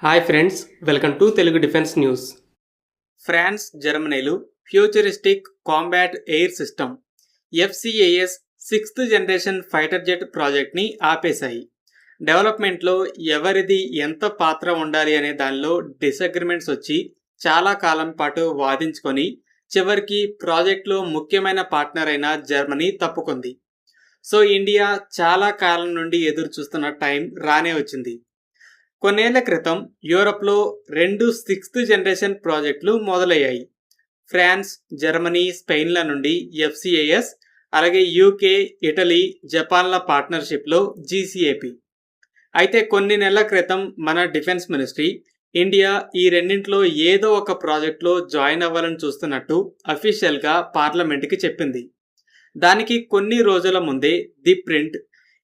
Hi friends, welcome to Telugu defence news. France, జర్మనీలు futuristic combat air system FCAS sixth generation fighter jet ప్రాజెక్ట్ని ఆపేశాయి. డెవలప్మెంట్లో ఎవరిది ఎంత పాత్ర ఉండాలి అనే దానిలో డిసగ్రిమెంట్స్ వచ్చి చాలా కాలం పాటు వాదించుకొని చివరికి ప్రాజెక్ట్లో ముఖ్యమైన పార్ట్నర్ అయిన జర్మనీ తప్పుకుంది. సో ఇండియా చాలా కాలం నుండి ఎదురు చూస్తున్న టైం రానే వచ్చింది. కొన్నేళ్ల క్రితం యూరప్లో రెండు సిక్స్త్ జనరేషన్ ప్రాజెక్టులు మొదలయ్యాయి. ఫ్రాన్స్, జర్మనీ, స్పెయిన్ల నుండి ఎఫ్సిఏఎస్, అలాగే యూకే, ఇటలీ, జపాన్ల పార్ట్నర్షిప్లో జీసీఏపీ. అయితే కొన్ని నెలల క్రితం మన డిఫెన్స్ మినిస్ట్రీ ఇండియా ఈ రెండింటిలో ఏదో ఒక ప్రాజెక్టులో జాయిన్ అవ్వాలని చూస్తున్నట్టు అఫీషియల్గా పార్లమెంట్కి చెప్పింది. దానికి కొన్ని రోజుల ముందే ది ప్రింట్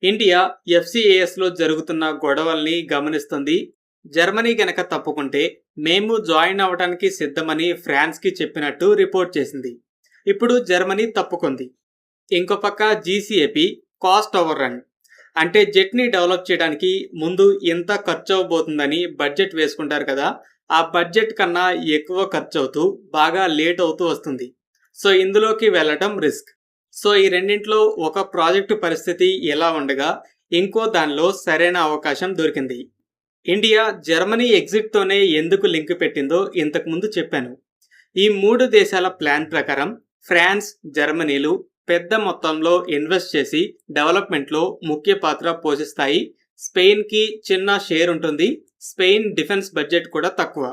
ఇండియా ఎఫ్సిఏఎస్లో జరుగుతున్న గొడవల్ని గమనిస్తుంది, జర్మనీ గనక తప్పుకుంటే మేము జాయిన్ అవ్వడానికి సిద్ధమని ఫ్రాన్స్కి చెప్పినట్టు రిపోర్ట్ చేసింది. ఇప్పుడు జర్మనీ తప్పుకుంది. ఇంకో పక్క జీసీఏపీ కాస్ట్ ఓవర్ రన్, అంటే జెట్ని డెవలప్ చేయడానికి ముందు ఎంత ఖర్చు అవ్వబోతుందని బడ్జెట్ వేసుకుంటారు కదా, ఆ బడ్జెట్ కన్నా ఎక్కువ ఖర్చు అవుతూ బాగా లేట్ అవుతూ వస్తుంది. సో ఇందులోకి వెళ్ళటం రిస్క్. సో ఈ రెండింటిలో ఒక ప్రాజెక్టు పరిస్థితి ఎలా ఉండగా ఇంకో దానిలో సరైన అవకాశం దొరికింది. ఇండియా జర్మనీ ఎగ్జిట్తోనే ఎందుకు లింక్ పెట్టిందో ఇంతకుముందు చెప్పాను. ఈ మూడు దేశాల ప్లాన్ ప్రకారం ఫ్రాన్స్, జర్మనీలు పెద్ద మొత్తంలో ఇన్వెస్ట్ చేసి డెవలప్మెంట్లో ముఖ్య పాత్ర పోషిస్తాయి. స్పెయిన్కి చిన్న షేర్ ఉంటుంది. స్పెయిన్ డిఫెన్స్ బడ్జెట్ కూడా తక్కువ.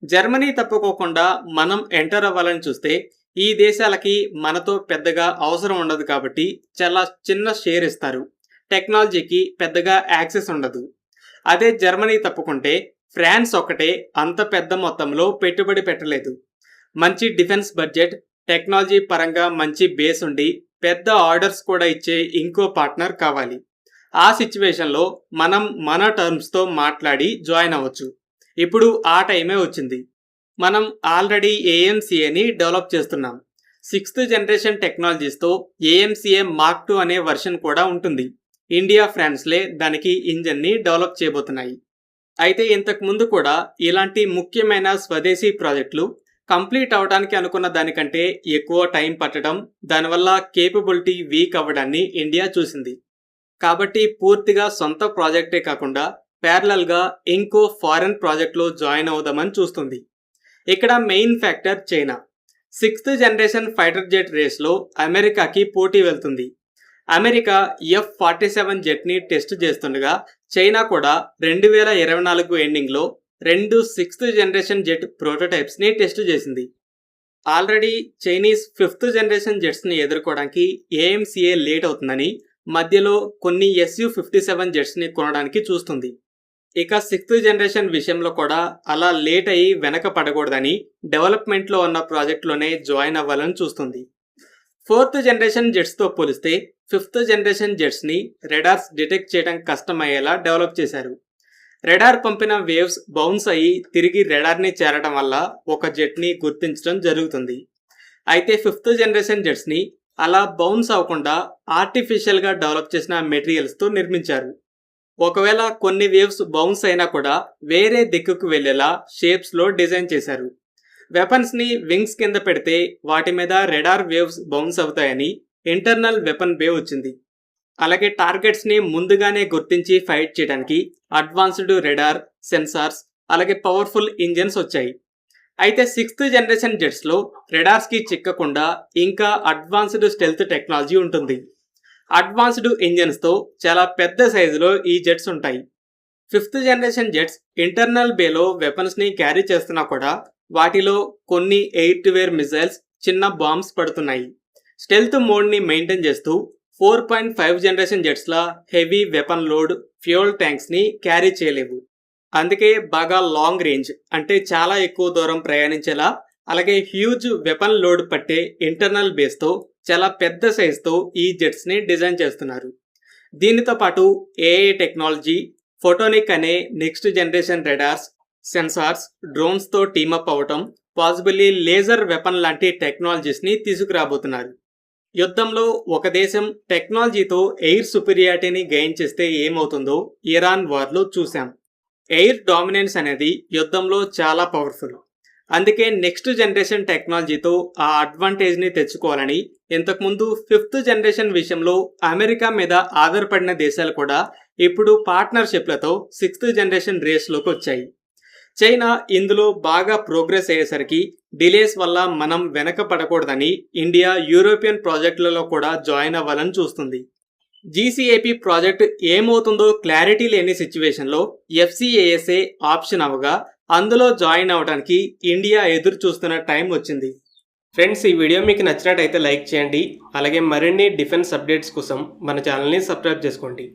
జర్మనీ తప్పుకోకుండా మనం ఎంటర్ అవ్వాలని చూస్తే ఈ దేశాలకి మనతో పెద్దగా అవసరం ఉండదు కాబట్టి చాలా చిన్న షేర్ ఇస్తారు. టెక్నాలజీకి పెద్దగా యాక్సెస్ ఉండదు. అదే జర్మనీ తప్పుకుంటే ఫ్రాన్స్ ఒక్కటే అంత పెద్ద మొత్తంలో పెట్టుబడి పెట్టలేదు. మంచి డిఫెన్స్ బడ్జెట్, టెక్నాలజీ పరంగా మంచి బేస్ ఉండి పెద్ద ఆర్డర్స్ కూడా ఇచ్చే ఇంకో పార్ట్నర్ కావాలి. ఆ సిచ్యువేషన్లో మనం మన టర్మ్స్తో మాట్లాడి జాయిన్ అవ్వచ్చు. ఇప్పుడు ఆ టైమే వచ్చింది. మనం ఆల్రెడీ ఏఎంసీఏని డెవలప్ చేస్తున్నాం. సిక్స్త్ జనరేషన్ టెక్నాలజీస్తో ఏఎంసీఏ మార్క్ 2 అనే వర్షన్ కూడా ఉంటుంది. ఇండియా, ఫ్రాన్స్లే దానికి ఇంజన్ని డెవలప్ చేయబోతున్నాయి. అయితే ఇంతకు ముందు కూడా ఇలాంటి ముఖ్యమైన స్వదేశీ ప్రాజెక్టులు కంప్లీట్ అవడానికి అనుకున్న దానికంటే ఎక్కువ టైం పట్టడం, దానివల్ల కేపబిలిటీ వీక్ అవ్వడాన్ని ఇండియా చూసింది. కాబట్టి పూర్తిగా సొంత ప్రాజెక్టే కాకుండా ప్యారలల్గా ఇంకో ఫారెన్ ప్రాజెక్ట్లో జాయిన్ అవుదామని చూస్తుంది. ఇక్కడ main factor China. Sixth generation fighter jet రేస్లో అమెరికాకి పోటీ వెళ్తుంది. అమెరికా F-47 జెట్ని టెస్ట్ చేస్తుండగా చైనా కూడా 2024 ఎండింగ్లో రెండు సిక్స్త్ జనరేషన్ జెట్ ప్రోటోటైప్స్ని టెస్ట్ చేసింది. ఆల్రెడీ చైనీస్ ఫిఫ్త్ జనరేషన్ జెట్స్ని ఎదుర్కోవడానికి ఏఎంసీఏ లేట్ అవుతుందని మధ్యలో కొన్ని Su-57 జెట్స్ని కొనడానికి చూస్తుంది. ఇక సిక్స్త్ జనరేషన్ విషయంలో కూడా అలా లేట్ అయ్యి వెనక పడకూడదని డెవలప్మెంట్లో ఉన్న ప్రాజెక్ట్లోనే జాయిన్ అవ్వాలని చూస్తుంది. ఫోర్త్ జనరేషన్ జెట్స్తో పోలిస్తే ఫిఫ్త్ జనరేషన్ జెట్స్ని రెడార్స్ డిటెక్ట్ చేయడం కష్టమయ్యేలా డెవలప్ చేశారు. రెడార్ పంపిన వేవ్స్ బౌన్స్ అయ్యి తిరిగి రెడార్ని చేరడం వల్ల ఒక జెట్ని గుర్తించడం జరుగుతుంది. అయితే ఫిఫ్త్ జనరేషన్ జెట్స్ని అలా బౌన్స్ అవ్వకుండా ఆర్టిఫిషియల్గా డెవలప్ చేసిన మెటీరియల్స్తో నిర్మించారు. ఒకవేళ కొన్ని వేవ్స్ బౌన్స్ అయినా కూడా వేరే దిక్కుకు వెళ్లేలా షేప్స్లో డిజైన్ చేశారు. వెపన్స్ని వింగ్స్ కింద పెడితే వాటి మీద రెడార్ వేవ్స్ బౌన్స్ అవుతాయని ఇంటర్నల్ వెపన్ బే వచ్చింది. అలాగే టార్గెట్స్ని ముందుగానే గుర్తించి ఫైట్ చేయడానికి అడ్వాన్స్డ్ రెడార్, సెన్సార్స్, అలాగే పవర్ఫుల్ ఇంజన్స్ వచ్చాయి. అయితే సిక్స్త్ జనరేషన్ జెట్స్లో రెడార్స్కి చిక్కకుండా ఇంకా అడ్వాన్స్డ్ స్టెల్త్ టెక్నాలజీ ఉంటుంది. అడ్వాన్స్డ్ ఇంజన్స్తో చాలా పెద్ద సైజులో ఈ జెట్స్ ఉంటాయి. ఫిఫ్త్ జనరేషన్ జెట్స్ ఇంటర్నల్ బేలో వెపన్స్ని క్యారీ చేస్తున్నా కూడా వాటిలో కొన్ని ఎయిర్ టు వేర్ మిసైల్స్, చిన్న బాంబ్స్ పడుతున్నాయి. స్టెల్త్ మోడ్ని మెయింటైన్ చేస్తూ 4.5 జనరేషన్ జెట్స్లా heavy weapon load, fuel ట్యాంక్స్ని carry చేయలేవు. అందుకే బాగా లాంగ్ రేంజ్, అంటే చాలా ఎక్కువ దూరం ప్రయాణించేలా, అలాగే హ్యూజ్ వెపన్ లోడ్ పట్టే ఇంటర్నల్ బేస్తో చాలా పెద్ద సైజుతో ఈ జెట్స్ని డిజైన్ చేస్తున్నారు. దీనితో పాటు ఏఐ టెక్నాలజీ, ఫోటోనిక్ అనే నెక్స్ట్ జనరేషన్ రెడార్స్, సెన్సార్స్, డ్రోన్స్తో టీమప్ అవ్వటం, పాసిబిల్లీ లేజర్ వెపన్ లాంటి టెక్నాలజీస్ని తీసుకురాబోతున్నారు. యుద్ధంలో ఒక దేశం టెక్నాలజీతో ఎయిర్ సుపీరియారిటీని గెయిన్ చేస్తే ఏమవుతుందో ఇరాన్ వార్లో చూశాం. ఎయిర్ డామినెన్స్ అనేది యుద్ధంలో చాలా పవర్ఫుల్. అందుకే నెక్స్ట్ జనరేషన్ టెక్నాలజీతో ఆ అడ్వాంటేజ్ని తెచ్చుకోవాలని ఇంతకుముందు 5th జనరేషన్ విషయంలో అమెరికా మీద ఆధారపడిన దేశాలు కూడా ఇప్పుడు పార్ట్నర్షిప్లతో 6th జనరేషన్ రేస్లోకి వచ్చాయి. చైనా ఇందులో బాగా ప్రోగ్రెస్ అయ్యేసరికి డిలేస్ వల్ల మనం వెనక పడకూడదని ఇండియా యూరోపియన్ ప్రాజెక్టులలో కూడా జాయిన్ అవ్వాలని చూస్తుంది. జీసీఏపీ ప్రాజెక్ట్ ఏమవుతుందో క్లారిటీ లేని సిచ్యువేషన్లో ఎఫ్సిఏఎస్ఏ ఆప్షన్ అవగా అందులో జాయిన్ అవ్వడానికి ఇండియా ఎదురు చూస్తున్న టైం వచ్చింది. ఫ్రెండ్స్, ఈ వీడియో మీకు నచ్చినట్టయితే లైక్ చేయండి. అలాగే మరిన్ని డిఫెన్స్ అప్డేట్స్ కోసం మన ఛానల్ని సబ్స్క్రైబ్ చేసుకోండి.